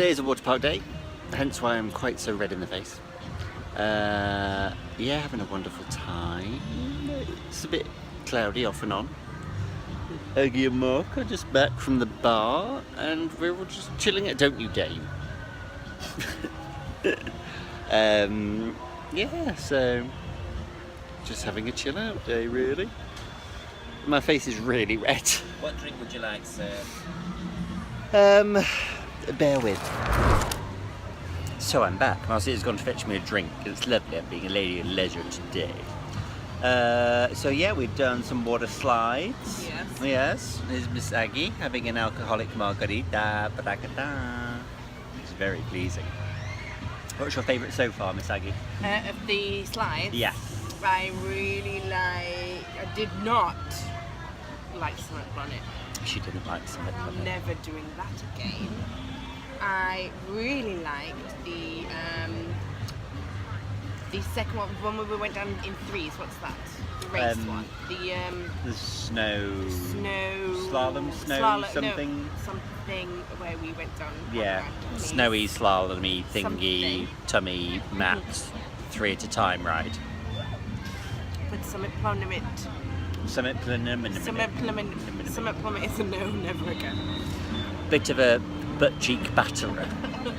today is a water park day, hence why I'm quite so red in the face. Yeah, having a wonderful time. It's a bit cloudy off and on. Aggie and Mark are just back from the bar and we're all just chilling it, don't you, Dave? Yeah, so just having a chill out day, really. My face is really red. What drink would you like, sir? Bear with. So I'm back. Marcia's gone to fetch me a drink. It's lovely. I'm being a lady of leisure today. So yeah, we've done some water slides. Yes. Yes. There's Miss Aggie having an alcoholic margarita. It's very pleasing. What's your favourite so far, Miss Aggie? Of the slides? Yeah. I really like... I did not like Summit Planet. She didn't like Summit I'm Planet. never doing that again. I really liked the second one where we went down in threes. What's that? The race one. The snow slalom, something. No, something where we went down. Yeah, on snowy slalomy thingy, Something. tummy mat, 3 at a time ride. But Summit Planet. Summit Planet. Summit Planet is a no, never again. Bit of a butt cheek batterer.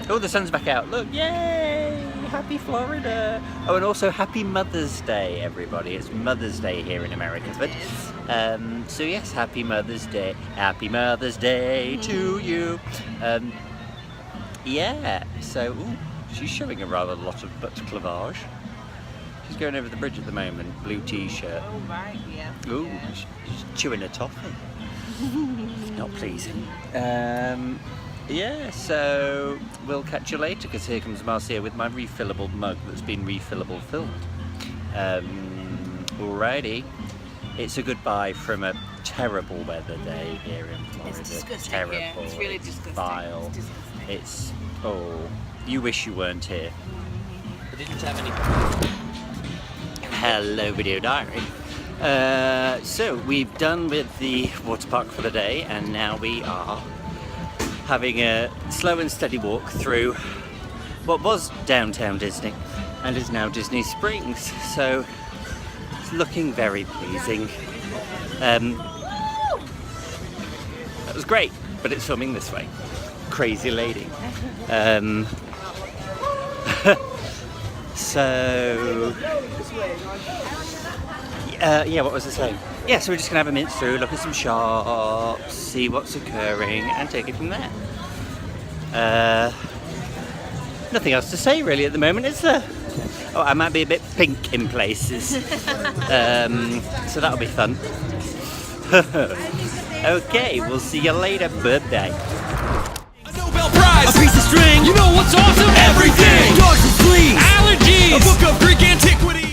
Oh, the sun's back out. Look, yay! Happy Florida. Oh, and also happy Mother's Day, everybody. It's Mother's Day here in America. But so yes, happy Mother's Day. Happy Mother's Day to you. Yeah. So ooh, she's showing a rather lot of butt clavage. She's going over the bridge at the moment. Blue t-shirt. Oh right, yeah. Ooh, she's chewing a toffee. Not pleasing. Yeah, so we'll catch you later because here comes Marcia with my refillable mug that's been refillable filled. Alrighty. It's a goodbye from a terrible weather day here in Florida. It's disgusting terrible. here. It's really disgusting. Vile. It's disgusting. It's you wish you weren't here. We didn't have any. Hello, Video Diary. So we've done with the water park for the day, and now we are having a slow and steady walk through what was downtown Disney and is now Disney Springs. So it's looking very pleasing. That was great, but it's filming this way. Crazy lady. So yeah, what was I saying? Yeah, so we're just gonna have a mince through, look at some shops, see what's occurring, and take it from there. Nothing else to say really at the moment, is there? Oh, I might be a bit pink in places, so that'll be fun. Okay, we'll see you later. Bye-bye. A Nobel Prize, a piece of string, you know what's awesome? Everything! Dogs and fleas, allergies, a book of Greek antiquity.